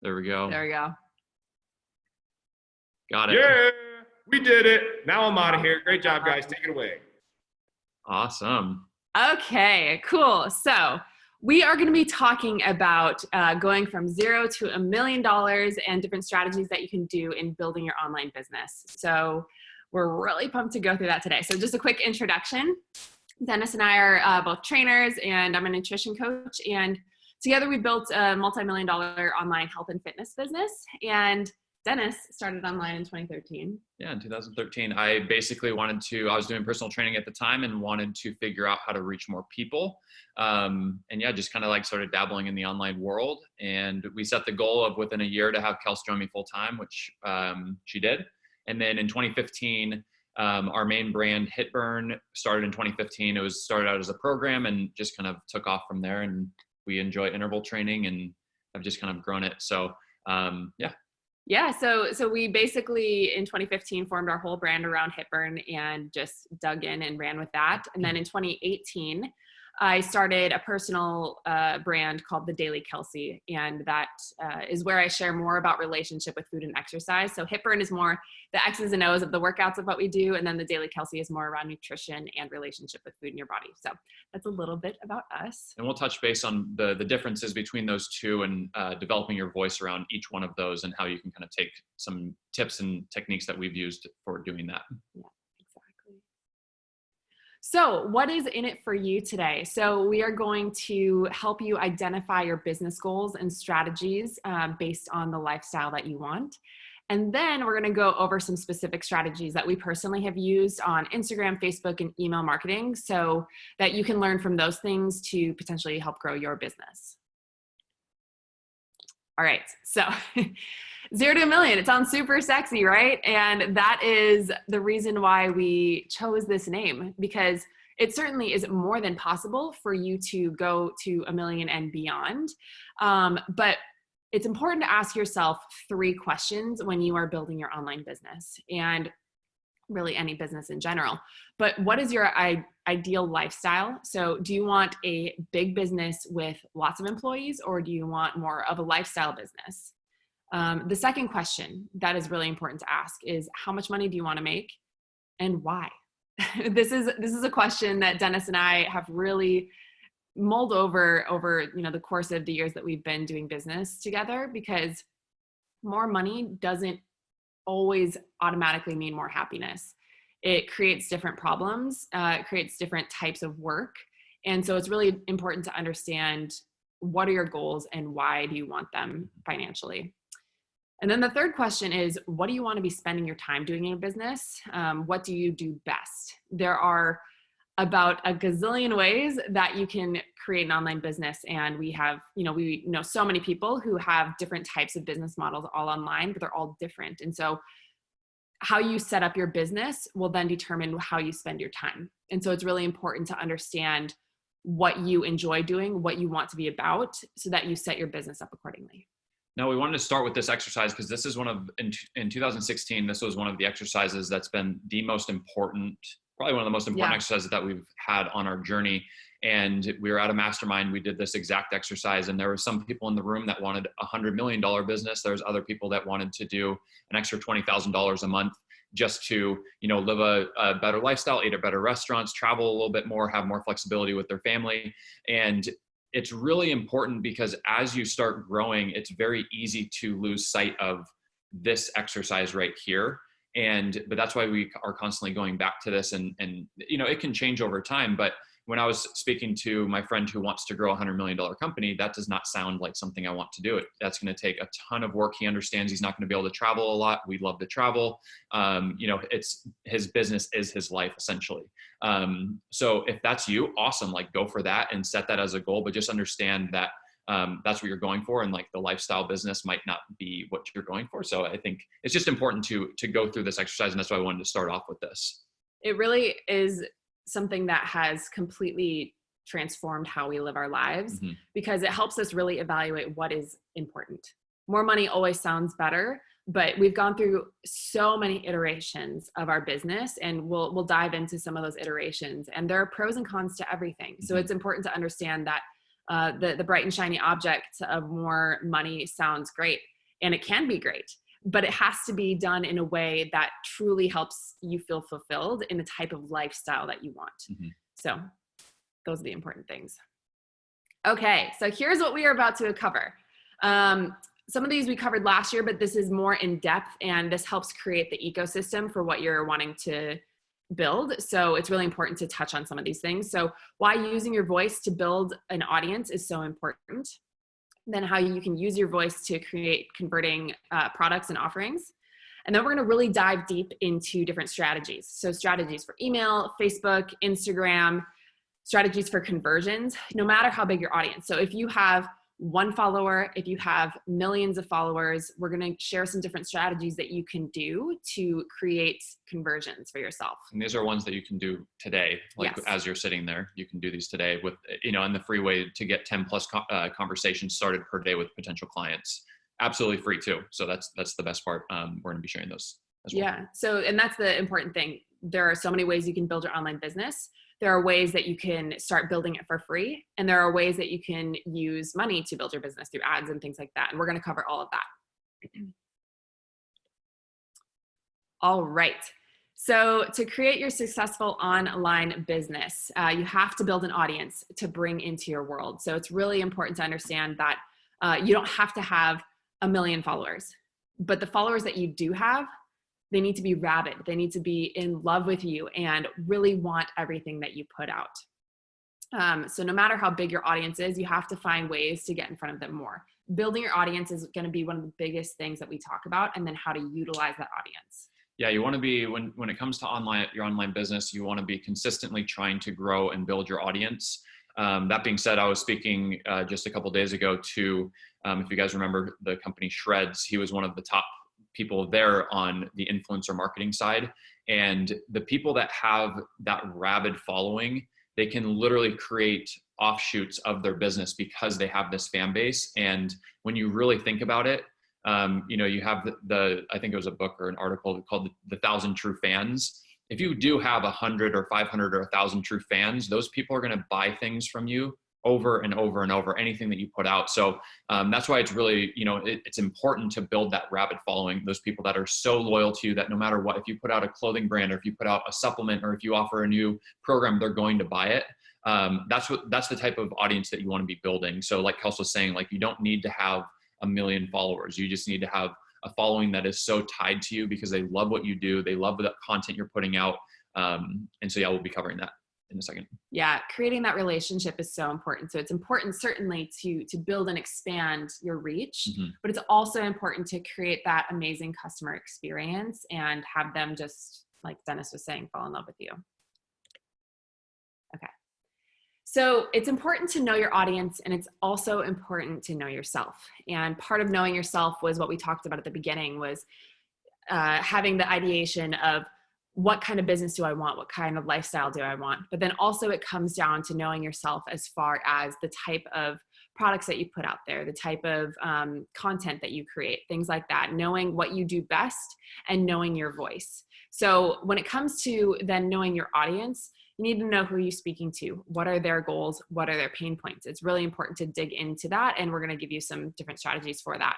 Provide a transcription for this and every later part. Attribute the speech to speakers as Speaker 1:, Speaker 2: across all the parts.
Speaker 1: There we go.
Speaker 2: There we go.
Speaker 1: Got it.
Speaker 3: Yeah, we did it. Now I'm out of here. Great job, guys. Take it away.
Speaker 1: Awesome.
Speaker 2: Okay, cool. So we are going to be talking about going from zero to $1 million and different strategies that you can do in building your online business. So we're really pumped to go through that today. So just a quick introduction. Dennis and I are both trainers, and I'm a nutrition coach. And together we built a multi-million-dollar online health and fitness business. And Dennis started online in 2013.
Speaker 1: Yeah, in 2013, I basically I was doing personal training at the time and wanted to figure out how to reach more people. And yeah, just kind of like started dabbling in the online world. And we set the goal of within a year to have Kelsey join me full time, which she did. And then in 2015, our main brand, Hit Burn, started in 2015. It was started out as a program and just kind of took off from there. And we enjoy interval training and have just kind of grown it. So yeah.
Speaker 2: Yeah, so we basically in 2015 formed our whole brand around Hit Burn and just dug in and ran with that. And then in 2018, I started a personal brand called The Daily Kelsey, and that is where I share more about relationship with food and exercise. So Hit Burn is more the X's and O's of the workouts of what we do, and then The Daily Kelsey is more around nutrition and relationship with food in your body. So that's a little bit about us.
Speaker 1: And we'll touch base on the differences between those two and developing your voice around each one of those and how you can kind of take some tips and techniques that we've used for doing that.
Speaker 2: Yeah. So what is in it for you today? So we are going to help you identify your business goals and strategies based on the lifestyle that you want. And then we're going to go over some specific strategies that we personally have used on Instagram, Facebook, and email marketing so that you can learn from those things to potentially help grow your business. All right, so 0 to $1 million, it sounds super sexy, right? And that is the reason why we chose this name, because it certainly is more than possible for you to go to $1 million and beyond. But it's important to ask yourself 3 questions when you are building your online business and really any business in general. But what is your ideal lifestyle? So do you want a big business with lots of employees, or do you want more of a lifestyle business? The second question that is really important to ask is, how much money do you want to make and why? This is a question that Dennis and I have really mulled over the course of the years that we've been doing business together, because more money doesn't always automatically mean more happiness. It creates different problems, it creates different types of work. And so it's really important to understand what are your goals and why do you want them financially. And then the third question is, what do you want to be spending your time doing in your business? What do you do best? There are about a gazillion ways that you can create an online business. And we know so many people who have different types of business models all online, but they're all different. And so how you set up your business will then determine how you spend your time. And so it's really important to understand what you enjoy doing, what you want to be about, so that you set your business up accordingly.
Speaker 1: Now, we wanted to start with this exercise because this is in 2016, this was one of the exercises that's been the most important, probably one of the most important exercises that we've had on our journey. And we were at a mastermind. We did this exact exercise, and there were some people in the room that wanted a $100 million business. There's other people that wanted to do an extra $20,000 a month just to, live a better lifestyle, eat at better restaurants, travel a little bit more, have more flexibility with their family. And it's really important because as you start growing, it's very easy to lose sight of this exercise right here. But that's why we are constantly going back to this, and it can change over time. But when I was speaking to my friend who wants to grow a $100 million company, that does not sound like something I want to do. That's going to take a ton of work. He understands he's not going to be able to travel a lot. We love to travel. It's his business is his life essentially. So if that's you, awesome, like go for that and set that as a goal, but just understand that that's what you're going for. And like the lifestyle business might not be what you're going for. So I think it's just important to go through this exercise. And that's why I wanted to start off with this.
Speaker 2: It really is something that has completely transformed how we live our lives, because it helps us really evaluate what is important. More money always sounds better, but we've gone through so many iterations of our business, and we'll dive into some of those iterations, and there are pros and cons to everything. So it's important to understand that the bright and shiny object of more money sounds great, and it can be great, but it has to be done in a way that truly helps you feel fulfilled in the type of lifestyle that you want. So those are the important things. Okay, so here's what we are about to cover. Some of these we covered last year, but this is more in depth, and this helps create the ecosystem for what you're wanting to build. So it's really important to touch on some of these things. So why using your voice to build an audience is so important. Then how you can use your voice to create converting products and offerings. And then we're going to really dive deep into different strategies. So strategies for email, Facebook, Instagram, strategies for conversions, no matter how big your audience. So if you have one follower, if you have millions of followers, we're going to share some different strategies that you can do to create conversions for yourself.
Speaker 1: And these are ones that you can do today, like as you're sitting there, you can do these today with, and the free way to get 10 plus conversations started per day with potential clients. Absolutely free too. So that's the best part. We're going to be sharing those as well.
Speaker 2: Yeah. So, and that's the important thing. There are so many ways you can build your online business. There are ways that you can start building it for free. And there are ways that you can use money to build your business through ads and things like that. And we're going to cover all of that. All right. So to create your successful online business, you have to build an audience to bring into your world. So it's really important to understand that you don't have to have 1 million followers, but the followers that you do have, they need to be rabid. They need to be in love with you and really want everything that you put out. So no matter how big your audience is, you have to find ways to get in front of them more. Building your audience is going to be one of the biggest things that we talk about, and then how to utilize that audience.
Speaker 1: Yeah, you want to be, when it comes to your online business, you want to be consistently trying to grow and build your audience. That being said, I was speaking just a couple days ago to, if you guys remember the company Shreds, he was one of the top people there on the influencer marketing side. And the people that have that rabid following, they can literally create offshoots of their business because they have this fan base. And when you really think about it, you have I think it was a book or an article called The 1,000 True Fans. If you do have 100 or 500 or 1,000 true fans, those people are going to buy things from you over and over and over, anything that you put out. So that's why it's really, it's important to build that rabid following, those people that are so loyal to you that no matter what, if you put out a clothing brand or if you put out a supplement or if you offer a new program, they're going to buy it. That's the type of audience that you want to be building. So like Kelsey was saying, like, you don't need to have 1 million followers. You just need to have a following that is so tied to you because they love what you do. They love the content you're putting out. And so, yeah, we'll be covering that in a second.
Speaker 2: Yeah, creating that relationship is so important. So it's important certainly to build and expand your reach, but it's also important to create that amazing customer experience and have them, just like Dennis was saying, fall in love with you. Okay. So it's important to know your audience, and it's also important to know yourself. And part of knowing yourself was what we talked about at the beginning, was having the ideation of, what kind of business do I want? What kind of lifestyle do I want? But then also it comes down to knowing yourself as far as the type of products that you put out there, the type of content that you create, things like that, knowing what you do best and knowing your voice. So when it comes to then knowing your audience, you need to know who you're speaking to. What are their goals? What are their pain points? It's really important to dig into that. And we're going to give you some different strategies for that.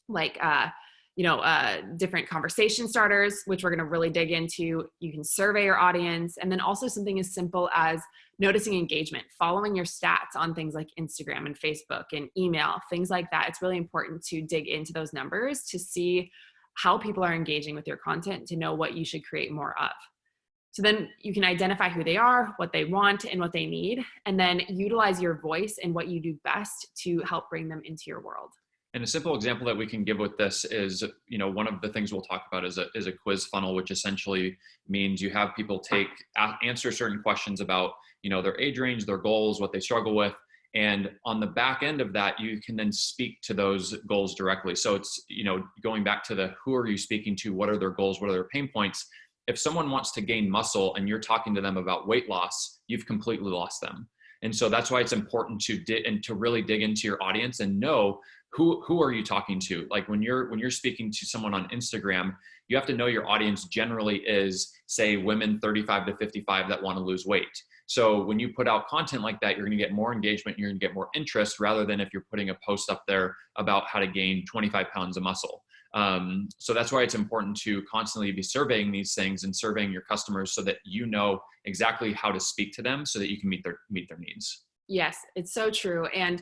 Speaker 2: Like, different conversation starters, which we're going to really dig into. You can survey your audience. And then also something as simple as noticing engagement, following your stats on things like Instagram and Facebook and email, things like that. It's really important to dig into those numbers to see how people are engaging with your content, to know what you should create more of. So then you can identify who they are, what they want, and what they need, and then utilize your voice and what you do best to help bring them into your world.
Speaker 1: And a simple example that we can give with this is, one of the things we'll talk about is a quiz funnel, which essentially means you have people answer certain questions about, their age range, their goals, what they struggle with. And on the back end of that, you can then speak to those goals directly. So it's, going back to who are you speaking to? What are their goals? What are their pain points? If someone wants to gain muscle and you're talking to them about weight loss, you've completely lost them. And so that's why it's important to really dig into your audience and know who are you talking to. Like when you're speaking to someone on Instagram, you have to know your audience generally is, say, women 35 to 55 that want to lose weight. So when you put out content like that, you're going to get more engagement, you're going to get more interest, rather than if you're putting a post up there about how to gain 25 pounds of muscle. So that's why it's important to constantly be surveying these things and surveying your customers so that you know exactly how to speak to them so that you can meet their needs.
Speaker 2: Yes, it's so true. And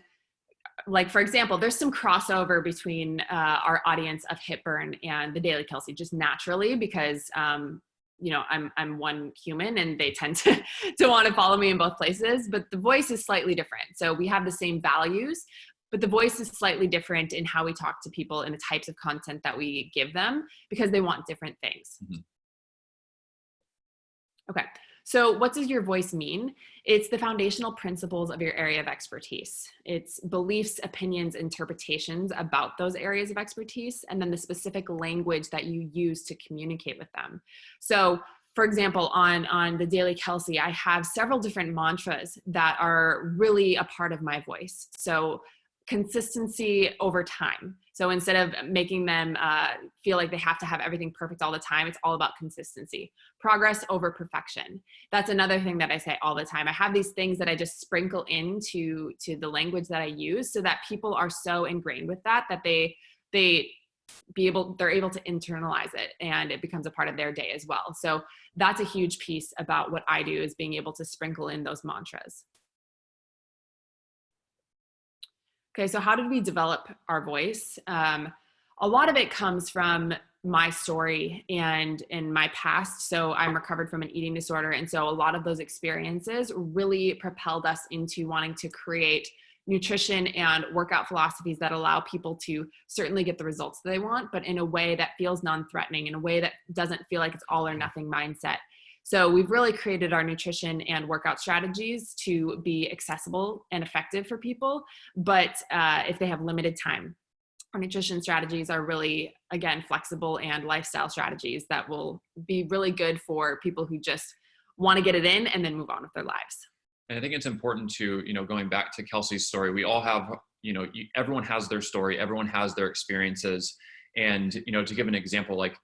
Speaker 2: like, for example, there's some crossover between our audience of Hit Burn and the Daily Kelsey, just naturally, because I'm one human and they tend to want to follow me in both places, but the voice is slightly different. So we have the same values, but the voice is slightly different in how we talk to people and the types of content that we give them, because they want different things.
Speaker 1: Mm-hmm.
Speaker 2: Okay. So what does your voice mean? It's the foundational principles of your area of expertise. It's beliefs, opinions, interpretations about those areas of expertise, and then the specific language that you use to communicate with them. So for example, on the Daily Kelsey, I have several different mantras that are really a part of my voice. So consistency over time. So instead of making them feel like they have to have everything perfect all the time, it's all about consistency. Progress over perfection. That's another thing that I say all the time. I have these things that I just sprinkle into the language that I use so that people are so ingrained with that they're able to internalize it, and it becomes a part of their day as well. So that's a huge piece about what I do, is being able to sprinkle in those mantras. Okay, so how did we develop our voice? A lot of it comes from my story and in my past. So I'm recovered from an eating disorder. And so a lot of those experiences really propelled us into wanting to create nutrition and workout philosophies that allow people to certainly get the results that they want, but in a way that feels non-threatening, in a way that doesn't feel like it's all or nothing mindset. So we've really created our nutrition and workout strategies to be accessible and effective for people. But if they have limited time, our nutrition strategies are really, again, flexible and lifestyle strategies that will be really good for people who just want to get it in and then move on with their lives.
Speaker 1: And I think it's important to, going back to Kelsey's story, we all have, everyone has their story, everyone has their experiences. And, to give an example, like,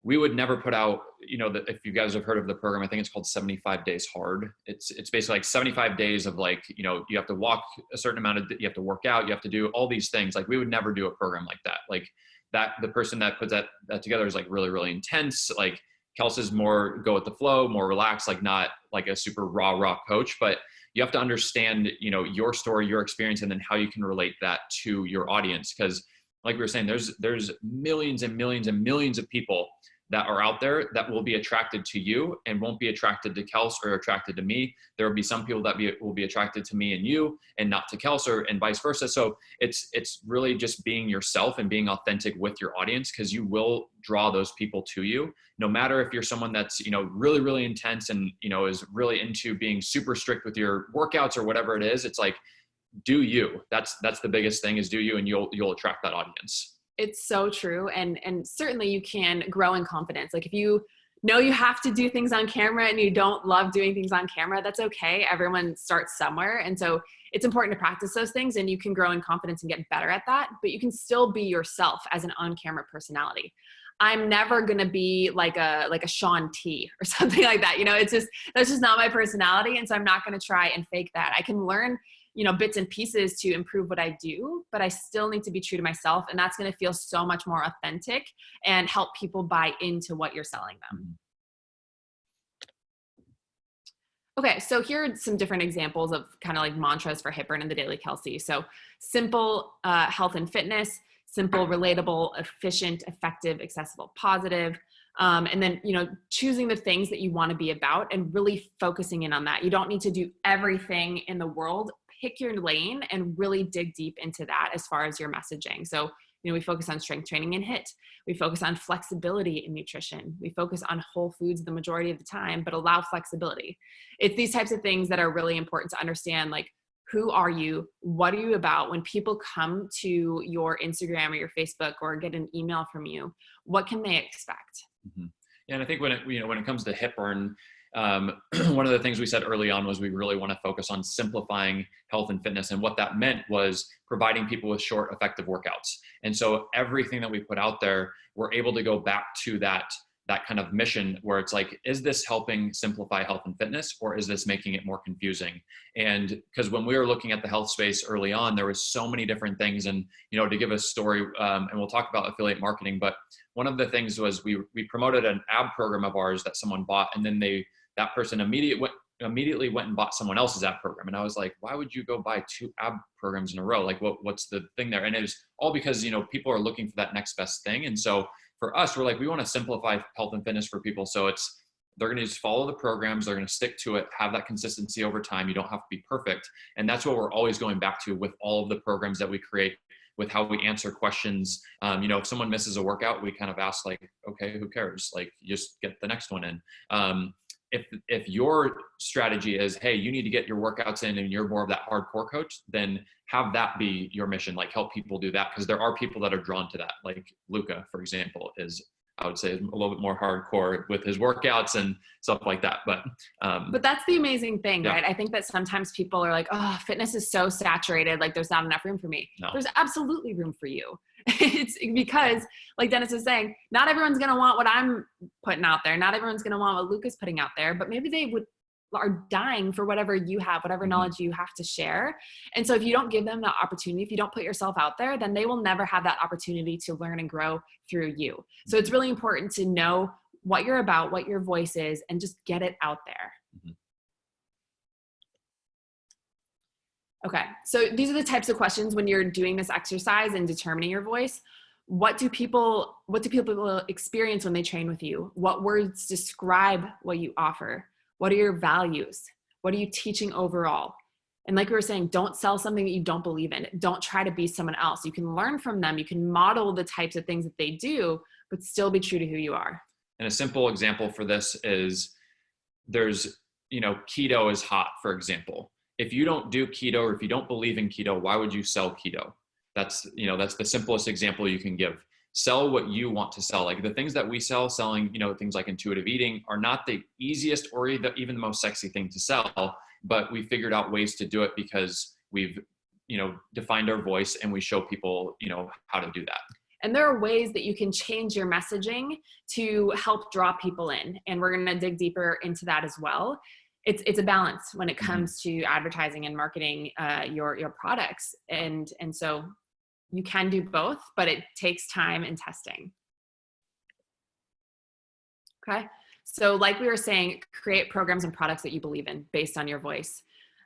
Speaker 1: we would never put out, if you guys have heard of the program, I think it's called 75 Days Hard. It's basically like 75 days of like, you have to walk a certain amount you have to work out, you have to do all these things. Like, we would never do a program like that. Like that, the person that puts that together is like really, really intense. Like Kelsey's more go with the flow, more relaxed, like not like a super raw coach, but you have to understand, your story, your experience, and then how you can relate that to your audience. Cause like we were saying, there's millions and millions and millions of people that are out there that will be attracted to you and won't be attracted to Kelsey or attracted to me. There will be some people that will be attracted to me and you and not to Kelsey, and vice versa. So it's really just being yourself and being authentic with your audience, because you will draw those people to you. No matter if you're someone that's, really, really intense and, is really into being super strict with your workouts or whatever it is, it's like, do you. That's the biggest thing, is do you, and you'll attract that audience.
Speaker 2: It's so true. And certainly you can grow in confidence. Like if you know you have to do things on camera and you don't love doing things on camera, that's okay. Everyone starts somewhere. And so it's important to practice those things, and you can grow in confidence and get better at that, but you can still be yourself as an on-camera personality. I'm never going to be like a Sean T or something like that. That's just not my personality. And so I'm not going to try and fake that. I can learn bits and pieces to improve what I do, but I still need to be true to myself. And that's going to feel so much more authentic and help people buy into what you're selling them. Okay, so here are some different examples of kind of like mantras for Hit Burn and the Daily Kelsey. So simple health and fitness, simple, relatable, efficient, effective, accessible, positive. And then, choosing the things that you want to be about and really focusing in on that. You don't need to do everything in the world. Pick your lane and really dig deep into that as far as your messaging. So, we focus on strength training and HIIT. We focus on flexibility in nutrition. We focus on whole foods the majority of the time, but allow flexibility. It's these types of things that are really important to understand, like, who are you? What are you about? When people come to your Instagram or your Facebook or get an email from you, what can they expect?
Speaker 1: Mm-hmm. Yeah, and I think when it comes to Hit Burn, one of the things we said early on was we really want to focus on simplifying health and fitness. And what that meant was providing people with short, effective workouts. And so everything that we put out there, we're able to go back to that that kind of mission where it's like, is this helping simplify health and fitness, or is this making it more confusing? And because when we were looking at the health space early on, there was so many different things. And, you know, to give a story, and we'll talk about affiliate marketing, but one of the things was we promoted an ab program of ours that someone bought, and then that person immediately went and bought someone else's ab program. And I was like, why would you go buy 2 ab programs in a row? Like, what's the thing there? And it was all because, you know, people are looking for that next best thing. And so for us, we're like, we want to simplify health and fitness for people. So they're going to just follow the programs. They're going to stick to it, have that consistency over time. You don't have to be perfect. And that's what we're always going back to with all of the programs that we create, with how we answer questions. You know, if someone misses a workout, we kind of ask like, okay, who cares? Like, just get the next one in. If your strategy is, hey, you need to get your workouts in and you're more of that hardcore coach, then have that be your mission, like help people do that. Because there are people that are drawn to that. Like Luka, for example, is, I would say, a little bit more hardcore with his workouts and stuff like that. But
Speaker 2: that's the amazing thing,
Speaker 1: yeah.
Speaker 2: right? I think that sometimes people are like, oh, fitness is so saturated. Like there's not enough room for me.
Speaker 1: No.
Speaker 2: There's absolutely room for you. It's because, like Dennis was saying, not everyone's going to want what I'm putting out there. Not everyone's going to want what Luka's putting out there, but maybe they are dying for whatever you have, whatever knowledge you have to share. And so if you don't give them that opportunity, if you don't put yourself out there, then they will never have that opportunity to learn and grow through you. So it's really important to know what you're about, what your voice is, and just get it out there. Okay. So these are the types of questions when you're doing this exercise and determining your voice. What do people experience when they train with you? What words describe what you offer? What are your values? What are you teaching overall? And like we were saying, don't sell something that you don't believe in. Don't try to be someone else. You can learn from them. You can model the types of things that they do, but still be true to who you are.
Speaker 1: And a simple example for this is there's, you know, keto is hot, for example. If you don't do keto, or if you don't believe in keto, why would you sell keto? That's the simplest example you can give. Sell what you want to sell. Like the things that we sell, selling, you know, things like intuitive eating are not the easiest or even the most sexy thing to sell, but we figured out ways to do it because we've, you know, defined our voice and we show people, you know, how to do that.
Speaker 2: And there are ways that you can change your messaging to help draw people in. And we're going to dig deeper into that as well. It's a balance when it comes to advertising and marketing your products. And so you can do both, but it takes time and testing. Okay. So like we were saying, create programs and products that you believe in based on your voice.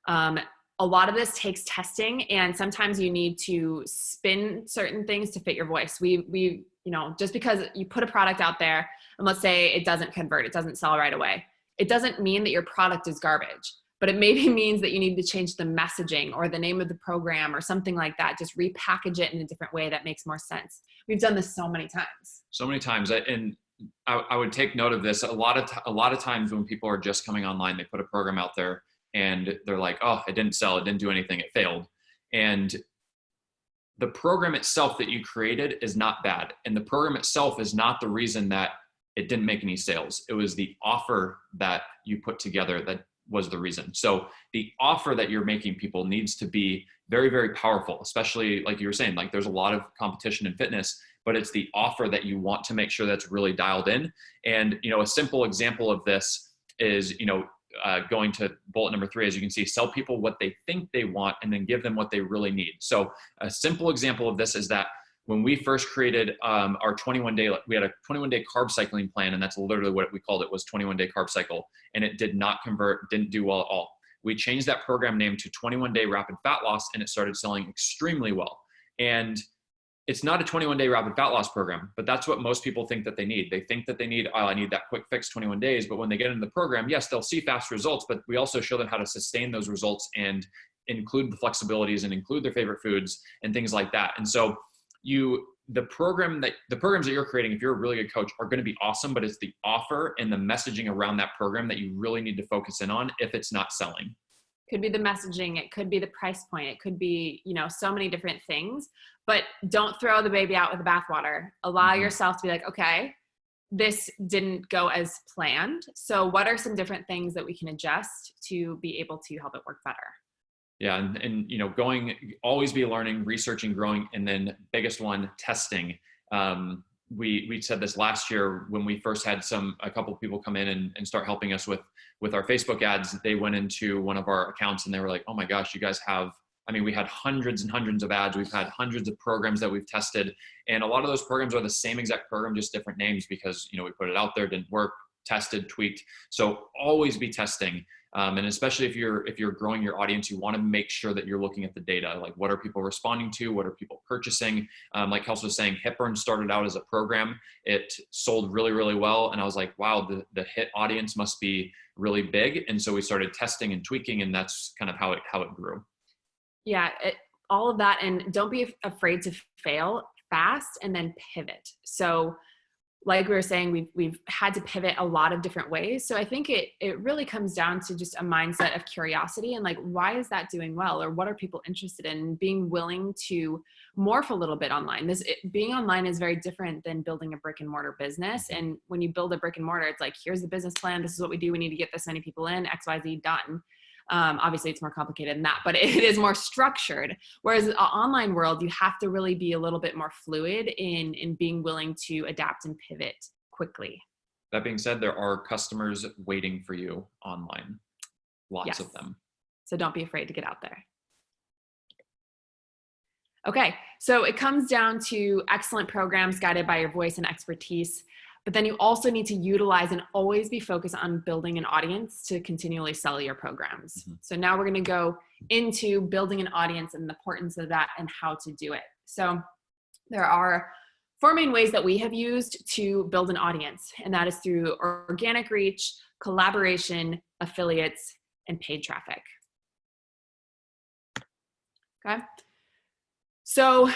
Speaker 2: A lot of this takes testing, and sometimes you need to spin certain things to fit your voice. We, you know, just because you put a product out there and let's say it doesn't convert, it doesn't sell right away, it doesn't mean that your product is garbage, but it maybe means that you need to change the messaging or the name of the program or something like that. Just repackage it in a different way that makes more sense. We've done this so many times.
Speaker 1: So many times. And I would take note of this. A lot of times when people are just coming online, they put a program out there and they're like, oh, it didn't sell. It didn't do anything. It failed. And the program itself that you created is not bad. And the program itself is not the reason that it didn't make any sales. It was the offer that you put together that was the reason. So the offer that you're making people needs to be very, very powerful, especially like you were saying, like there's a lot of competition in fitness, but it's the offer that you want to make sure that's really dialed in. And, you know, a simple example of this is, you know, going to bullet number 3, as you can see, sell people what they think they want and then give them what they really need. So a simple example of this is that when we first created our 21-day, we had a 21-day carb cycling plan, and that's literally what we called it, was 21-day carb cycle, and it did not convert, didn't do well at all. We changed that program name to 21-day rapid fat loss, and it started selling extremely well. And it's not a 21-day rapid fat loss program, but that's what most people think that they need. They think that they need, oh, I need that quick fix 21 days. But when they get into the program, yes, they'll see fast results, but we also show them how to sustain those results and include the flexibilities and include their favorite foods and things like that. And so the programs that you're creating, if you're a really good coach, are going to be awesome, but it's the offer and the messaging around that program that you really need to focus in on if it's not selling.
Speaker 2: Could be the messaging. It could be the price point. It could be, you know, so many different things, but don't throw the baby out with the bathwater. Allow yourself to be like, okay, this didn't go as planned. So what are some different things that we can adjust to be able to help it work better?
Speaker 1: Yeah. And you know, always be learning, researching, growing, and then biggest one, testing. we said this last year when we first had a couple of people come in and start helping us with our Facebook ads. They went into one of our accounts and they were like, oh my gosh, you guys have, I mean, we had hundreds and hundreds of ads. We've had hundreds of programs that we've tested. And a lot of those programs are the same exact program, just different names because, you know, we put it out there, didn't work, tested, tweaked. So always be testing. And especially if you're growing your audience, you want to make sure that you're looking at the data. Like, what are people responding to? What are people purchasing? Like Kelsey was saying, HitBurn started out as a program. It sold really, really well. And I was like, wow, the hit audience must be really big. And so we started testing and tweaking, and that's kind of how it grew.
Speaker 2: Yeah, all of that. And don't be afraid to fail fast and then pivot. So like we were saying, we've had to pivot a lot of different ways. So I think it really comes down to just a mindset of curiosity and like, why is that doing well? Or what are people interested in? Being willing to morph a little bit online. Being online is very different than building a brick and mortar business. And when you build a brick and mortar, it's like, here's the business plan. This is what we do. We need to get this many people in, XYZ, done. Obviously it's more complicated than that, but it is more structured. Whereas the online world, you have to really be a little bit more fluid in being willing to adapt and pivot quickly.
Speaker 1: That being said, there are customers waiting for you online. Lots of them.
Speaker 2: So don't be afraid to get out there. Okay, so it comes down to excellent programs guided by your voice and expertise. But then you also need to utilize and always be focused on building an audience to continually sell your programs. Mm-hmm. So now we're going to go into building an audience and the importance of that and how to do it. So there are 4 main ways that we have used to build an audience, and that is through organic reach, collaboration, affiliates, and paid traffic. Okay. So,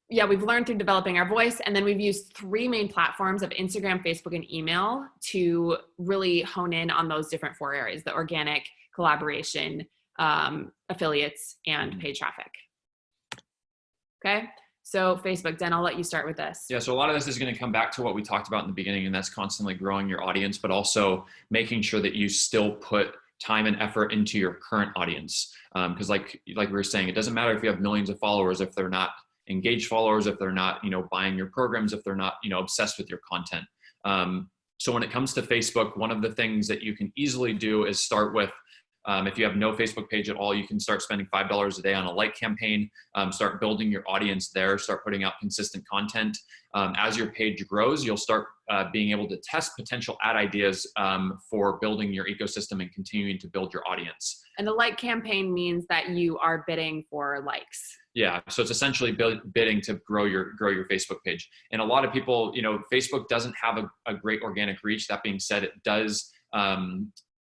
Speaker 2: yeah, we've learned through developing our voice, and then we've used 3 main platforms of Instagram, Facebook, and email to really hone in on those different 4 areas: the organic, collaboration, affiliates, and paid traffic. Okay, so Facebook, Den, I'll let you start with this.
Speaker 1: Yeah, so a lot of this is going to come back to what we talked about in the beginning, and that's constantly growing your audience, but also making sure that you still put time and effort into your current audience. Because like we were saying, it doesn't matter if you have millions of followers if they're not engaged followers, if they're not, buying your programs, if they're not, obsessed with your content. So when it comes to Facebook, one of the things that you can easily do is start with, if you have no Facebook page at all, you can start spending $5 a day on a like campaign, start building your audience there, start putting out consistent content. As your page grows, you'll start being able to test potential ad ideas for building your ecosystem and continuing to build your audience.
Speaker 2: And the like campaign means that you are bidding for likes.
Speaker 1: Yeah, so it's essentially bidding to grow your Facebook page. And a lot of people, Facebook doesn't have a great organic reach. That being said, it does.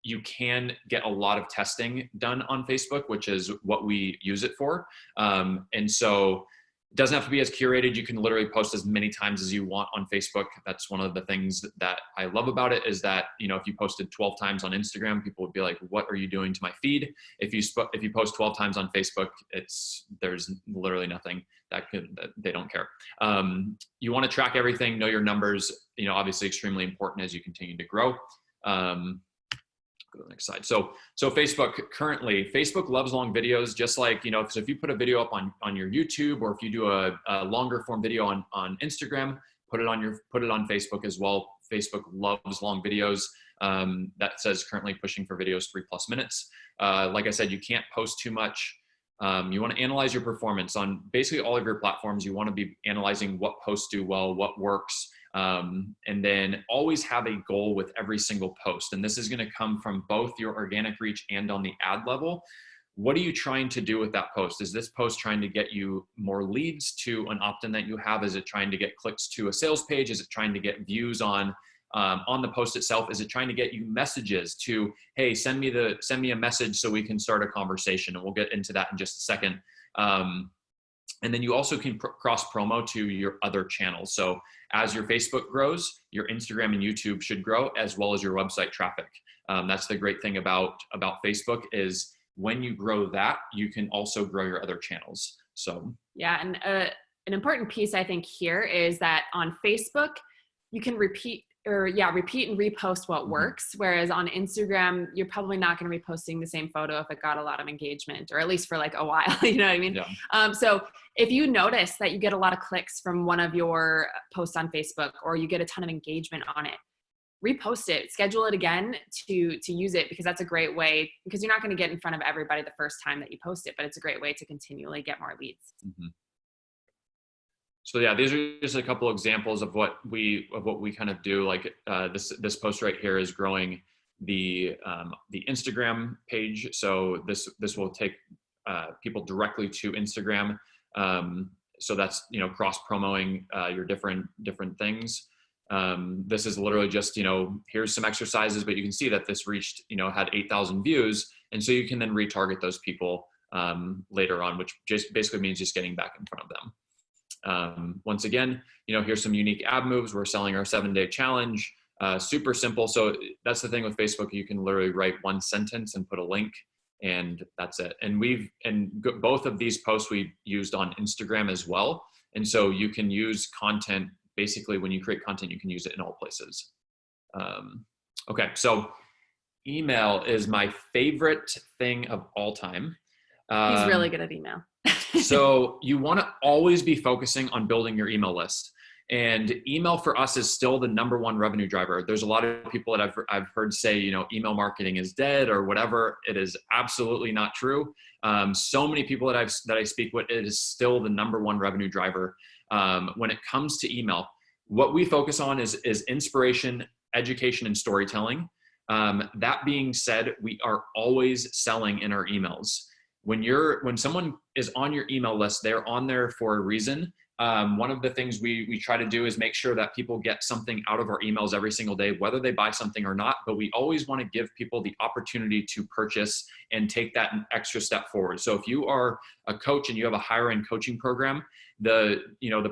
Speaker 1: You can get a lot of testing done on Facebook, which is what we use it for. And so it doesn't have to be as curated. You can literally post as many times as you want on Facebook. That's one of the things that I love about it, is that, if you posted 12 times on Instagram, people would be like, what are you doing to my feed? If you post 12 times on Facebook, there's literally nothing that they don't care. You want to track everything, know your numbers, obviously extremely important as you continue to grow. Go to the next slide. So Facebook loves long videos, just like, so if you put a video up on your YouTube, or if you do a longer form video on Instagram, put it on Facebook as well. Facebook loves long videos. That says currently pushing for videos 3+ minutes. Like I said, you can't post too much. You want to analyze your performance on basically all of your platforms. You want to be analyzing what posts do well, what works. And then always have a goal with every single post. And this is going to come from both your organic reach and on the ad level. What are you trying to do with that post? Is this post trying to get you more leads to an opt-in that you have? Is it trying to get clicks to a sales page? Is it trying to get views on the post itself? Is it trying to get you messages to, hey, send me a message so we can start a conversation? And we'll get into that in just a second. And then you also can cross promo to your other channels. So as your Facebook grows, your Instagram and YouTube should grow, as well as your website traffic. That's the great thing about Facebook, is when you grow that, you can also grow your other channels. So
Speaker 2: yeah, and an important piece I think here is that on Facebook, you can repeat repeat and repost what works. Whereas on Instagram, you're probably not going to be posting the same photo if it got a lot of engagement, or at least for like a while, you know what I mean?
Speaker 1: Yeah.
Speaker 2: So if you notice that you get a lot of clicks from one of your posts on Facebook, or you get a ton of engagement on it, repost it, schedule it again to use it, because that's a great way, because you're not going to get in front of everybody the first time that you post it, but it's a great way to continually get more leads.
Speaker 1: So yeah, these are just a couple examples of what we kind of do. Like this post right here is growing the Instagram page. So this will take people directly to Instagram. So that's, you know, cross promoting your different things. This is literally just, you know, here's some exercises, but you can see that this reached, you know, had 8,000 views, and so you can then retarget those people later on, which just basically means just getting back in front of them. Once again, you know, here's some unique ad moves. We're selling our 7-day challenge. Super simple. So that's the thing with Facebook. You can literally write one sentence and put a link, and that's it. And both of these posts we used on Instagram as well. And so you can use content, basically when you create content, you can use it in all places. Okay. So email is my favorite thing of all time.
Speaker 2: He's really good at email.
Speaker 1: So you want to always be focusing on building your email list, and email for us is still the #1 revenue driver. There's a lot of people that I've heard say, you know, email marketing is dead or whatever. It is absolutely not true. So many people that I speak with, it is still the #1 revenue driver. When it comes to email, what we focus on is inspiration, education, and storytelling. That being said, we are always selling in our emails. When someone is on your email list, they're on there for a reason. One of the things we try to do is make sure that people get something out of our emails every single day, whether they buy something or not, but we always want to give people the opportunity to purchase and take that an extra step forward. So if you are a coach and you have a higher end coaching program, the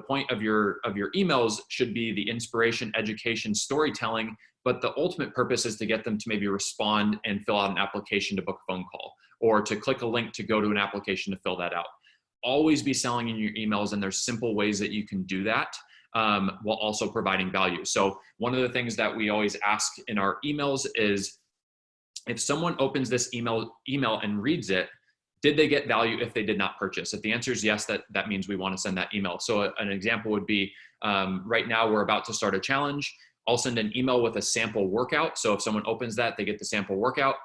Speaker 1: point of your emails should be the inspiration, education, storytelling, but the ultimate purpose is to get them to maybe respond and fill out an application to book a phone call, or to click a link to go to an application to fill that out. Always be selling in your emails, and there's simple ways that you can do that while also providing value. So one of the things that we always ask in our emails is, if someone opens this email and reads it, did they get value if they did not purchase? If the answer is yes, that means we want to send that email. So an example would be, right now we're about to start a challenge. I'll send an email with a sample workout. So if someone opens that, they get the sample workout.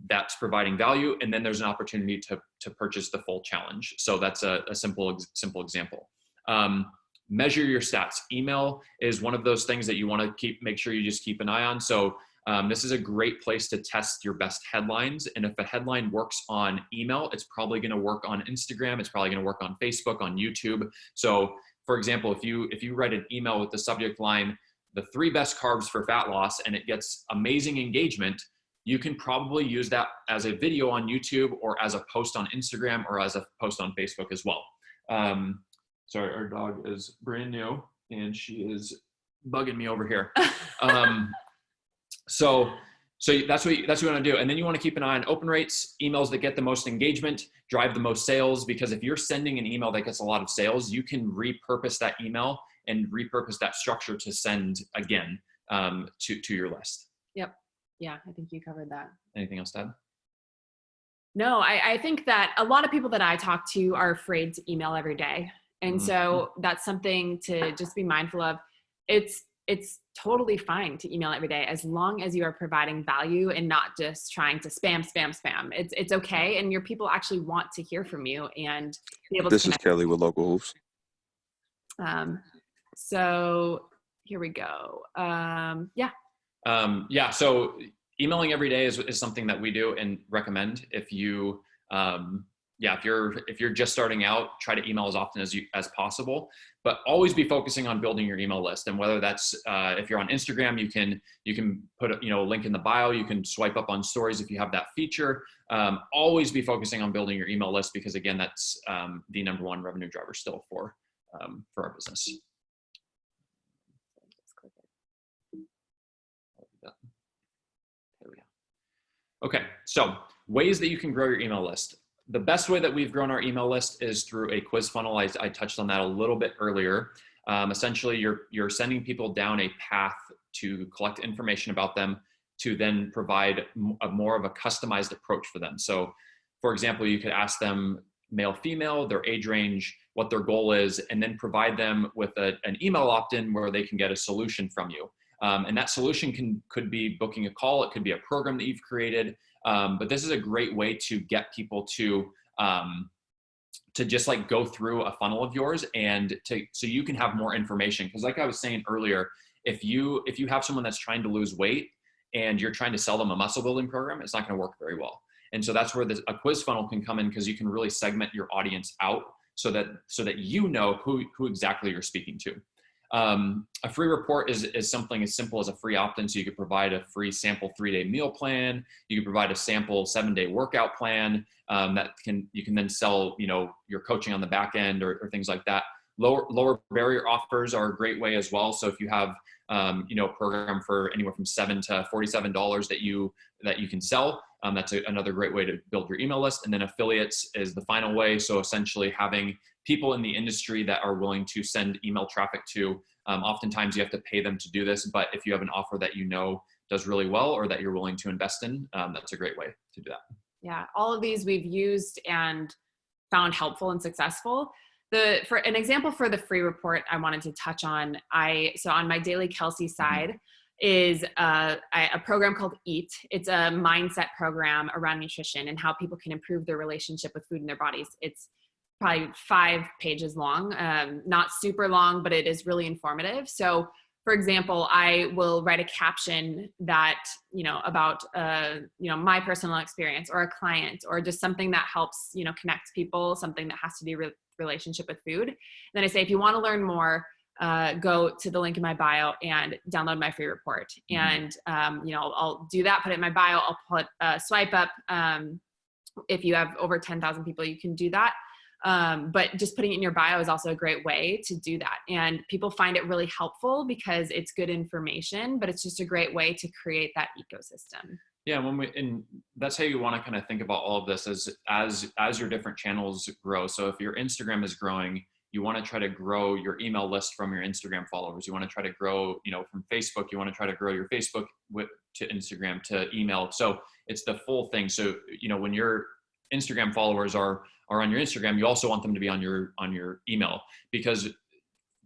Speaker 1: That's providing value. And then there's an opportunity to purchase the full challenge. So that's a simple example. Measure your stats. Email is one of those things that you want to make sure you just keep an eye on. So this is a great place to test your best headlines. And if a headline works on email, it's probably going to work on Instagram. It's probably going to work on Facebook, on YouTube. So for example, if you write an email with the subject line, the 3 best carbs for fat loss, and it gets amazing engagement, you can probably use that as a video on YouTube, or as a post on Instagram, or as a post on Facebook as well. Sorry, our dog is brand new and she is bugging me over here. So that's what you want to do. And then you want to keep an eye on open rates. Emails that get the most engagement drive the most sales, because if you're sending an email that gets a lot of sales, you can repurpose that email and repurpose that structure to send again to your list.
Speaker 2: Yep. Yeah, I think you covered that.
Speaker 1: Anything else to add?
Speaker 2: No, I think that a lot of people that I talk to are afraid to email every day. And so that's something to just be mindful of. It's totally fine to email every day, as long as you are providing value and not just trying to spam. It's okay. And your people actually want to hear from you and be able to connect.
Speaker 4: This is Kelly with Local Hoops.
Speaker 2: So here we go.
Speaker 1: So emailing every day is something that we do and recommend. If you, if you're just starting out, try to email as often as possible, but always be focusing on building your email list. And whether that's, if you're on Instagram, you can put a link in the bio, you can swipe up on stories if you have that feature. Always be focusing on building your email list, because again, that's the #1 revenue driver still for our business. There we go. Okay, so ways that you can grow your email list. The best way that we've grown our email list is through a quiz funnel. I touched on that a little bit earlier. Essentially, you're sending people down a path to collect information about them to then provide more of a customized approach for them. So, for example, you could ask them male, female, their age range, what their goal is, and then provide them with an email opt-in where they can get a solution from you. And that solution could be booking a call. It could be a program that you've created. But this is a great way to get people to just like go through a funnel of yours and so you can have more information. Because like I was saying earlier, if you have someone that's trying to lose weight and you're trying to sell them a muscle building program, it's not going to work very well. And so that's where a quiz funnel can come in, because you can really segment your audience out so that you know who exactly you're speaking to. A free report is something as simple as a free opt-in. So you could provide a free sample 3-day meal plan. You could provide a sample 7-day workout plan you can then sell, your coaching on the back end or things like that. Lower barrier offers are a great way as well. So if you have, a program for anywhere from $7 to $47 that you can sell, that's another great way to build your email list. And then affiliates is the final way. So essentially having people in the industry that are willing to send email traffic to, oftentimes you have to pay them to do this, but if you have an offer that does really well or that you're willing to invest in, that's a great way to do that.
Speaker 2: Yeah, all of these we've used and found helpful and successful. For an example for the free report I wanted to touch on, so on my daily Kelsey side is a program called EAT. It's a mindset program around nutrition and how people can improve their relationship with food in their bodies. It's probably 5 pages long, not super long, but it is really informative. So for example, I will write a caption that, about, my personal experience or a client or just something that helps, connect people, something that has to do with relationship with food. And then I say, if you want to learn more, go to the link in my bio and download my free report. And, I'll do that, put it in my bio. I'll put swipe up. If you have over 10,000 people, you can do that. But just putting it in your bio is also a great way to do that. And people find it really helpful because it's good information, but it's just a great way to create that ecosystem.
Speaker 1: Yeah. And that's how you want to kind of think about all of this as your different channels grow. So if your Instagram is growing, you want to try to grow your email list from your Instagram followers. You want to try to grow, from Facebook, you want to try to grow your Facebook to Instagram to email. So it's the full thing. So, when your Instagram followers are on your Instagram, you also want them to be on your email, because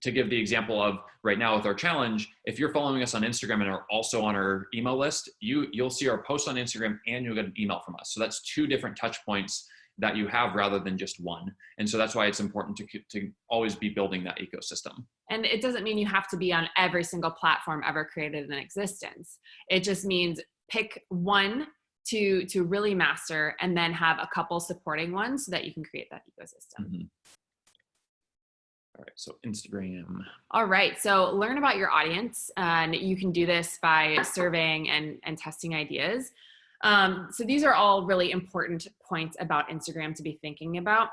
Speaker 1: to give the example of right now with our challenge, if you're following us on Instagram and are also on our email list, you'll see our post on Instagram and you'll get an email from us. So that's 2 different touch points that you have rather than just one. And so that's why it's important to always be building that ecosystem.
Speaker 2: And it doesn't mean you have to be on every single platform ever created in existence. It just means pick one to really master and then have a couple supporting ones so that you can create that ecosystem.
Speaker 1: All right, so Instagram.
Speaker 2: All right, so learn about your audience, and you can do this by surveying and testing ideas. So these are all really important points about Instagram to be thinking about.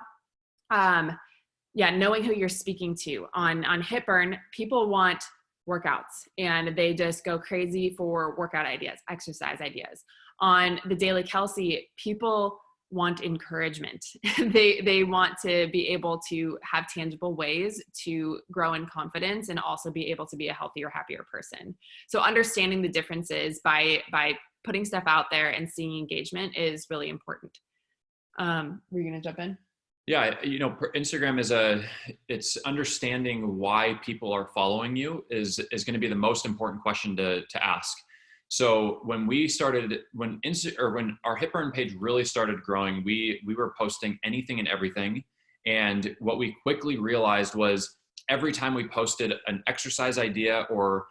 Speaker 2: Knowing who you're speaking to. On HitBurn, people want workouts and they just go crazy for workout ideas, exercise ideas. On the Daily Kelsey, people want encouragement. They want to be able to have tangible ways to grow in confidence and also be able to be a healthier, happier person. So understanding the differences by putting stuff out there and seeing engagement is really important. Were you going to jump in?
Speaker 1: Yeah, Instagram it's understanding why people are following you is going to be the most important question to ask. So when when our HitBurn page really started growing, we were posting anything and everything. And what we quickly realized was every time we posted an exercise idea or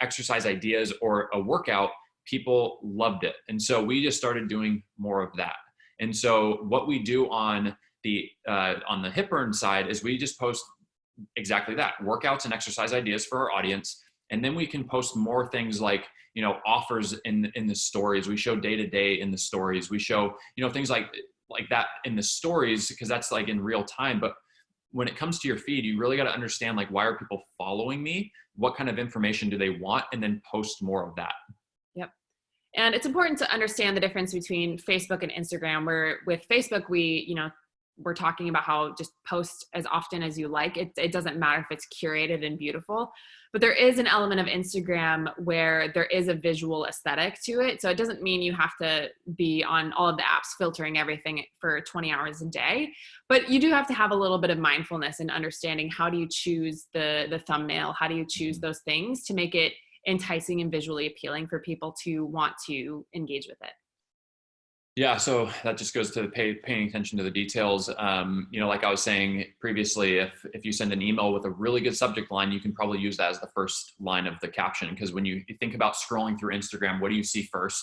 Speaker 1: exercise ideas or a workout, people loved it. And so we just started doing more of that. And so what we do on the HitBurn side is we just post exactly that, workouts and exercise ideas for our audience. And then we can post more things like, offers in the stories. We show day-to-day in the stories. We show, things like that in the stories, because that's like in real time. But when it comes to your feed, you really got to understand, like, why are people following me? What kind of information do they want? And then post more of that.
Speaker 2: Yep. And it's important to understand the difference between Facebook and Instagram, where with Facebook, we, we're talking about how just post as often as you like. It doesn't matter if it's curated and beautiful, but there is an element of Instagram where there is a visual aesthetic to it. So it doesn't mean you have to be on all of the apps filtering everything for 20 hours a day, but you do have to have a little bit of mindfulness and understanding how do you choose the thumbnail, how do you choose those things to make it enticing and visually appealing for people to want to engage with it.
Speaker 1: Yeah, so that just goes to paying attention to the details. Like I was saying previously, if you send an email with a really good subject line, you can probably use that as the first line of the caption. Because when you think about scrolling through Instagram, what do you see first?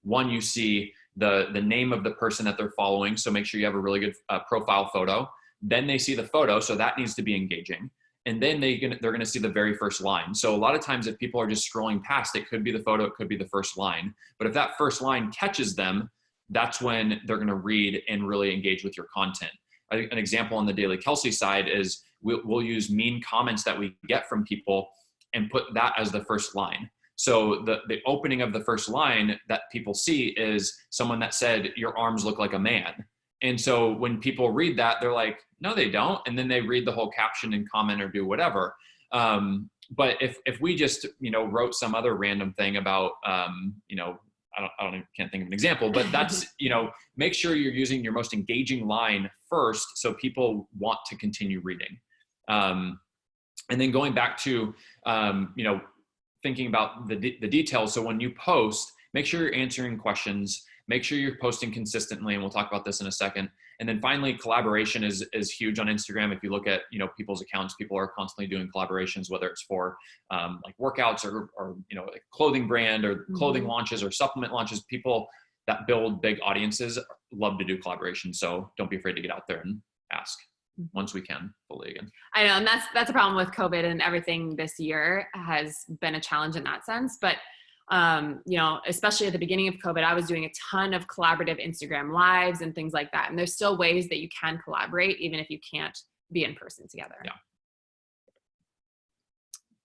Speaker 1: One, you see the name of the person that they're following. So make sure you have a really good profile photo. Then they see the photo, so that needs to be engaging. And then they're going to see the very first line. So a lot of times if people are just scrolling past, it could be the photo, it could be the first line. But if that first line catches them, that's when they're going to read and really engage with your content. An example on the Daily Kelsey side is we'll use mean comments that we get from people and put that as the first line. So the opening of the first line that people see is someone that said, "Your arms look like a man." And so when people read that, they're like, "No, they don't." And then they read the whole caption and comment or do whatever. But if we just, wrote some other random thing about, can't think of an example, but that's, make sure you're using your most engaging line first so people want to continue reading. And then going back to, thinking about the details. So when you post, make sure you're answering questions, make sure you're posting consistently. And we'll talk about this in a second. And then finally, collaboration is huge on Instagram. If you look at, people's accounts, people are constantly doing collaborations, whether it's for like workouts or like clothing brand or clothing launches or supplement launches. People that build big audiences love to do collaboration. So don't be afraid to get out there and ask once we can fully again.
Speaker 2: I know. And that's a problem with COVID, and everything this year has been a challenge in that sense. But especially at the beginning of COVID, I was doing a ton of collaborative Instagram lives and things like that. And there's still ways that you can collaborate, even if you can't be in person together.
Speaker 1: Yeah.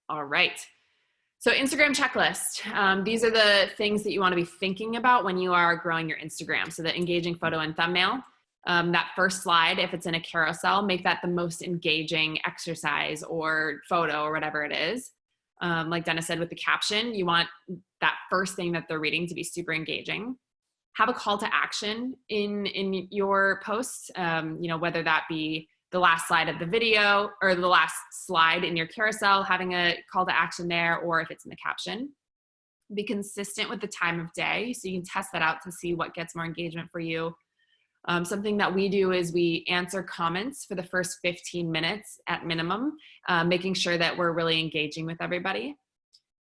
Speaker 2: All right. So Instagram checklist. These are the things that you want to be thinking about when you are growing your Instagram. So the engaging photo and thumbnail. That first slide, if it's in a carousel, make that the most engaging exercise or photo or whatever it is. Like Dennis said with the caption, you want that first thing that they're reading to be super engaging. Have a call to action in your posts, whether that be the last slide of the video or the last slide in your carousel, having a call to action there, or if it's in the caption. Be consistent with the time of day so you can test that out to see what gets more engagement for you. Something that we do is we answer comments for the first 15 minutes at minimum, making sure that we're really engaging with everybody.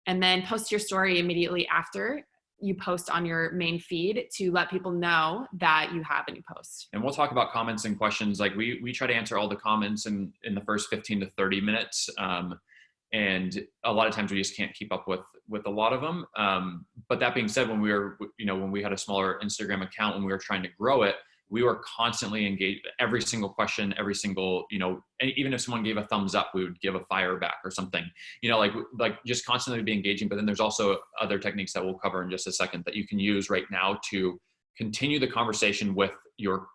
Speaker 2: And then post your story immediately after you post on your main feed to let people know that you have a new post.
Speaker 1: And we'll talk about comments and questions. Like we try to answer all the comments in the first 15 to 30 minutes. And a lot of times we just can't keep up with a lot of them. But that being said, when we had a smaller Instagram account, when we were trying to grow it, we were constantly engaged. Every single question, every single, even if someone gave a thumbs up, we would give a fire back or something, like just constantly be engaging. But then there's also other techniques that we'll cover in just a second that you can use right now to continue the conversation with your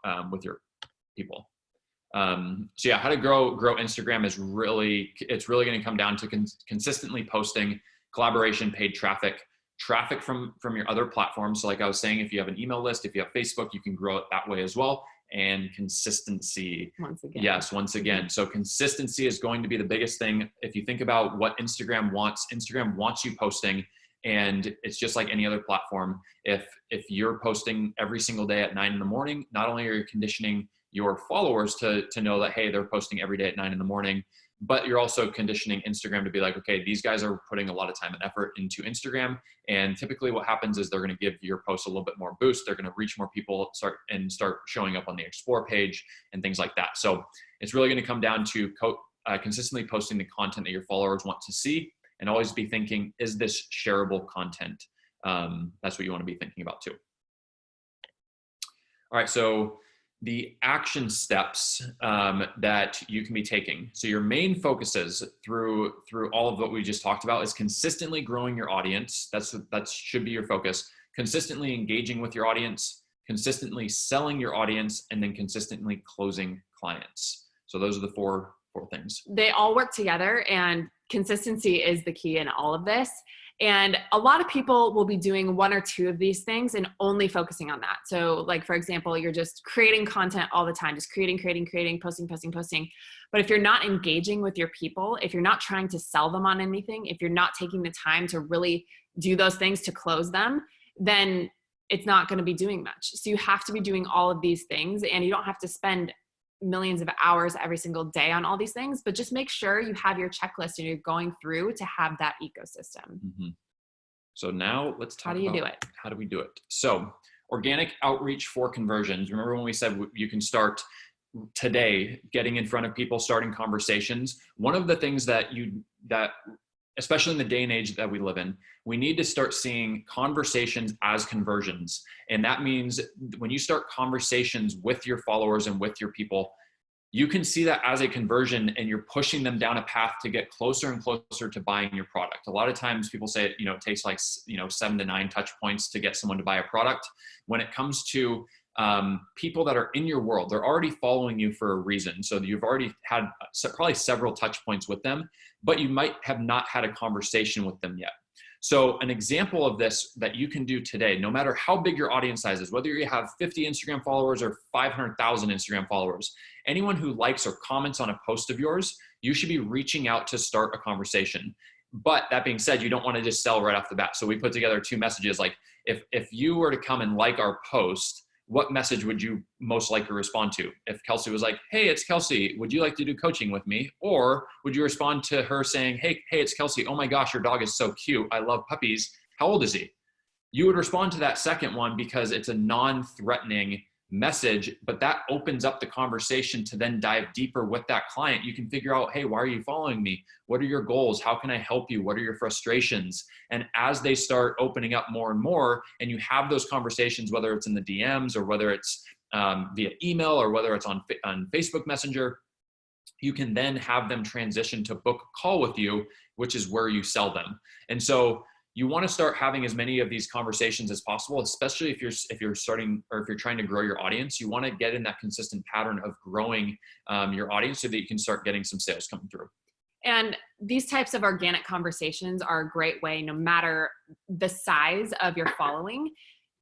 Speaker 1: people. So yeah, how to grow Instagram is really going to come down to consistently posting, collaboration, paid traffic from your other platforms. So like I was saying, if you have an email list, if you have Facebook, you can grow it that way as well. And consistency. Once again. So consistency is going to be the biggest thing. If you think about what Instagram wants you posting, and it's just like any other platform. If you're posting every single day at 9 a.m, not only are you conditioning your followers to know that, hey, they're posting every day at 9 a.m, but you're also conditioning Instagram to be like, okay, these guys are putting a lot of time and effort into Instagram. And typically what happens is they're going to give your post a little bit more boost. They're going to reach more people, start showing up on the explore page and things like that. So it's really going to come down to consistently posting the content that your followers want to see, and always be thinking, is this shareable content? That's what you want to be thinking about too. All right. So the action steps that you can be taking. So your main focuses through all of what we just talked about is consistently growing your audience. That should be your focus. Consistently engaging with your audience, consistently selling your audience, and then consistently closing clients. So those are the four things.
Speaker 2: They all work together, and consistency is the key in all of this. And a lot of people will be doing one or two of these things and only focusing on that. So like, for example, you're just creating content all the time, just creating, posting. But if you're not engaging with your people, if you're not trying to sell them on anything, if you're not taking the time to really do those things to close them, then it's not going to be doing much. So you have to be doing all of these things, and you don't have to spend millions of hours every single day on all these things, but just make sure you have your checklist and you're going through to have that ecosystem.
Speaker 1: Mm-hmm. So now let's talk
Speaker 2: about
Speaker 1: how do we do it? So organic outreach for conversions. Remember when we said you can start today getting in front of people, starting conversations? One of the things that especially in the day and age that we live in, we need to start seeing conversations as conversions. And that means when you start conversations with your followers and with your people, you can see that as a conversion, and you're pushing them down a path to get closer and closer to buying your product. A lot of times people say, it takes like, 7 to 9 touch points to get someone to buy a product. When it comes to people that are in your world, they're already following you for a reason. So you've already had probably several touch points with them, but you might have not had a conversation with them yet. So an example of this that you can do today, no matter how big your audience size is, whether you have 50 Instagram followers or 500,000 Instagram followers, anyone who likes or comments on a post of yours, you should be reaching out to start a conversation. But that being said, you don't want to just sell right off the bat. So we put together 2 messages. Like if you were to come and like our post, what message would you most likely respond to? If Kelsey was like, hey, it's Kelsey, would you like to do coaching with me? Or would you respond to her saying, hey, it's Kelsey, oh my gosh, your dog is so cute, I love puppies, how old is he? You would respond to that second one because it's a non-threatening message, but that opens up the conversation to then dive deeper with that client. You can figure out, hey, why are you following me? What are your goals? How can I help you? What are your frustrations? And as they start opening up more and more, and you have those conversations, whether it's in the DMs or whether it's via email or whether it's on Facebook Messenger, you can then have them transition to book a call with you, which is where you sell them. And so you want to start having as many of these conversations as possible, especially if you're starting, or if you're trying to grow your audience. You want to get in that consistent pattern of growing your audience so that you can start getting some sales coming through.
Speaker 2: And these types of organic conversations are a great way, no matter the size of your following,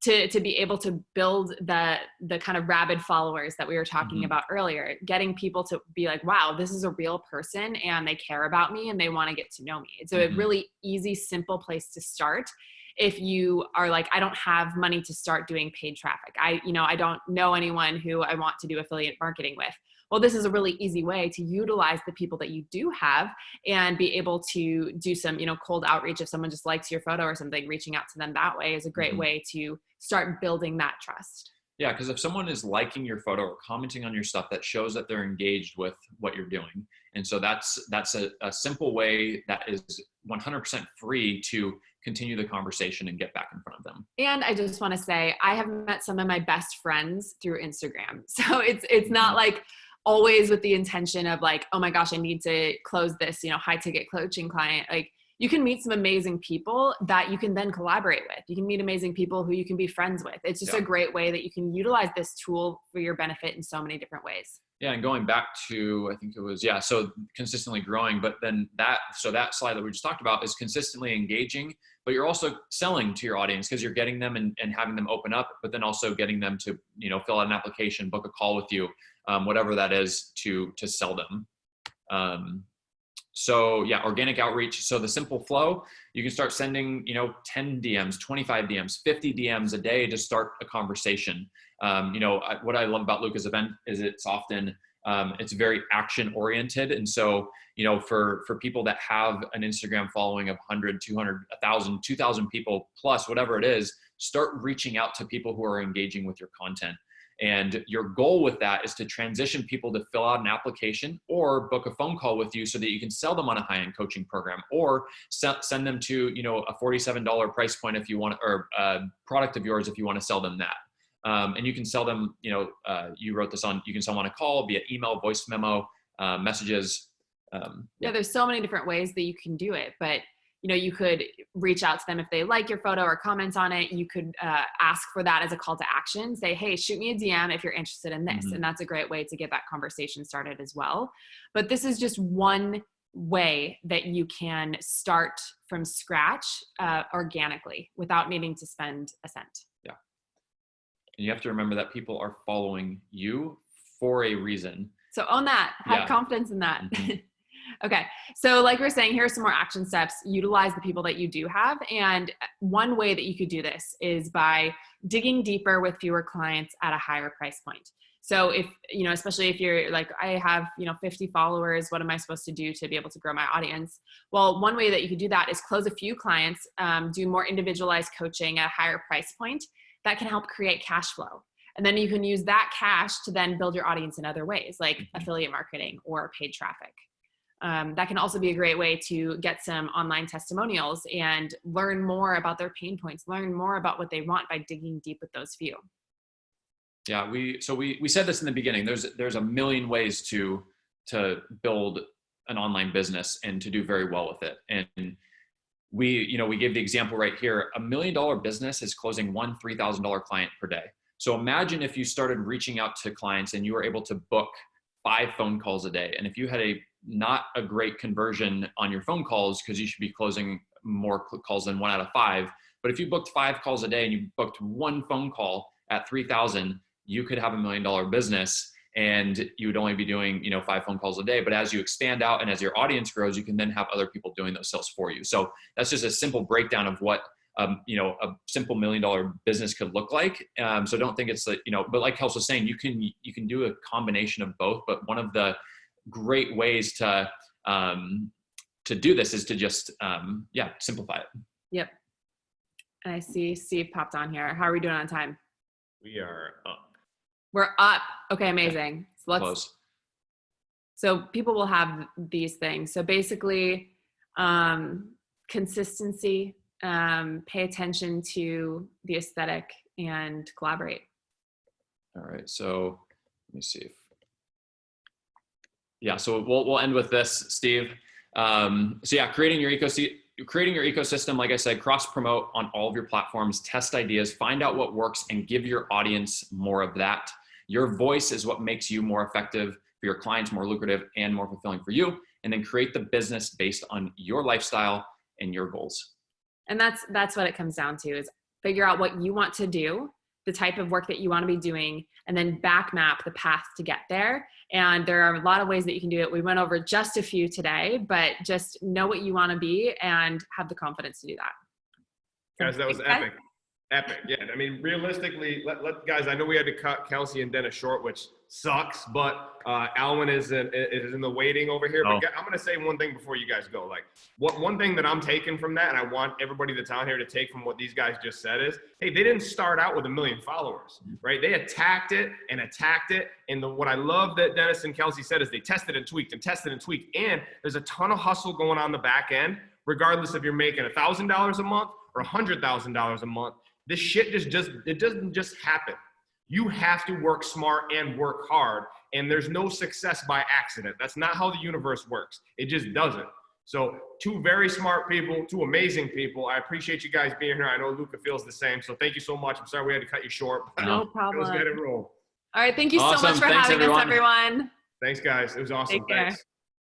Speaker 2: to be able to build the kind of rabid followers that we were talking about earlier, getting people to be like, wow, this is a real person and they care about me and they want to get to know me. It's a really easy, simple place to start. If you are like, I don't have money to start doing paid traffic. I don't know anyone who I want to do affiliate marketing with. Well, this is a really easy way to utilize the people that you do have and be able to do some, cold outreach. If someone just likes your photo or something, reaching out to them that way is a great way to start building that trust.
Speaker 1: Yeah, because if someone is liking your photo or commenting on your stuff, that shows that they're engaged with what you're doing. And so that's a simple way that is 100% free to continue the conversation and get back in front of them.
Speaker 2: And I just want to say, I have met some of my best friends through Instagram. So it's not like always with the intention of like, oh my gosh, I need to close this, high ticket coaching client. Like, you can meet some amazing people that you can then collaborate with. You can meet amazing people who you can be friends with. It's just a great way that you can utilize this tool for your benefit in so many different ways.
Speaker 1: Yeah. And going back to, I think it was, so consistently growing, but then that slide that we just talked about is consistently engaging, but you're also selling to your audience because you're getting them and having them open up, but then also getting them to, fill out an application, book a call with you, whatever that is to sell them. So yeah, organic outreach. So the simple flow, you can start sending, 10 DMs, 25 DMs, 50 DMs a day to start a conversation. What I love about Luka's event is it's often, it's very action oriented. And so, for people that have an Instagram following of 100, 200, 1,000, 2,000 people plus, whatever it is, start reaching out to people who are engaging with your content. And your goal with that is to transition people to fill out an application or book a phone call with you so that you can sell them on a high-end coaching program, or send them to, a $47 price point if you want, or a product of yours if you want to sell them that. And you can sell them, you wrote this on, you can sell them on a call, via email, voice memo, messages.
Speaker 2: There's so many different ways that you can do it, but you could reach out to them if they like your photo or comment on it. You could ask for that as a call to action. Say, hey, shoot me a DM if you're interested in this. And that's a great way to get that conversation started as well. But this is just one way that you can start from scratch organically without needing to spend a cent.
Speaker 1: Yeah. And you have to remember that people are following you for a reason.
Speaker 2: So own that. Have confidence in that. Okay. So like we're saying, here are some more action steps. Utilize the people that you do have. And one way that you could do this is by digging deeper with fewer clients at a higher price point. So if, especially if you're like, I have, 50 followers, what am I supposed to do to be able to grow my audience? Well, one way that you could do that is close a few clients, do more individualized coaching at a higher price point that can help create cash flow. And then you can use that cash to then build your audience in other ways, like affiliate marketing or paid traffic. That can also be a great way to get some online testimonials and learn more about their pain points, learn more about what they want by digging deep with those few.
Speaker 1: Yeah, we said this in the beginning. There's a million ways to build an online business and to do very well with it. And we gave the example right here. $1 million business is closing one $3,000 client per day. So imagine if you started reaching out to clients and you were able to book 5 phone calls a day. And if you had not a great conversion on your phone calls, because you should be closing more calls than 1 out of 5. But if you booked 5 calls a day and you booked 1 phone call at 3,000, you could have $1 million business, and you would only be doing, 5 phone calls a day. But as you expand out and as your audience grows, you can then have other people doing those sales for you. So that's just a simple breakdown of what, a simple $1 million business could look like. So don't think it's but like Kelsey was saying, you can do a combination of both. But one of the great ways to do this is to just simplify it.
Speaker 2: Yep. And I see Steve popped on here. How are we doing on time?
Speaker 3: We are up.
Speaker 2: We're up. Okay, amazing. So let's
Speaker 1: close.
Speaker 2: So people will have these things. So basically, consistency, pay attention to the aesthetic, and collaborate.
Speaker 1: All right. So let me see if. Yeah, so we'll end with this, Steve. Creating your ecosystem, like I said, cross promote on all of your platforms, test ideas, find out what works, and give your audience more of that. Your voice is what makes you more effective for your clients, more lucrative, and more fulfilling for you. And then create the business based on your lifestyle and your goals.
Speaker 2: And that's what it comes down to, is figure out what you want to do, the type of work that you want to be doing, and then back map the path to get there. And there are a lot of ways that you can do it. We went over just a few today, but just know what you want to be and have the confidence to do that.
Speaker 3: Guys, that was epic. Epic. Yeah. I mean, realistically, guys, I know we had to cut Kelsey and Dennis short, which sucks, but Alwyn is in the waiting over here. But I'm going to say one thing before you guys go. Like, one thing that I'm taking from that, and I want everybody that's on here to take from what these guys just said is, hey, they didn't start out with 1 million followers, right? They attacked it. And what I love that Dennis and Kelsey said is they tested and tweaked and tested and tweaked. And there's a ton of hustle going on the back end, regardless if you're making $1,000 a month or $100,000 a month. This shit it doesn't just happen. You have to work smart and work hard, and there's no success by accident. That's not how the universe works. It just doesn't. So 2 very smart people, 2 amazing people. I appreciate you guys being here. I know Luka feels the same. So thank you so much. I'm sorry we had to cut you short.
Speaker 2: No problem.
Speaker 3: It was good and roll.
Speaker 2: All right. Thank you so much for having us, everyone.
Speaker 3: Thanks, guys. It was awesome.
Speaker 2: Take care.
Speaker 3: Thanks.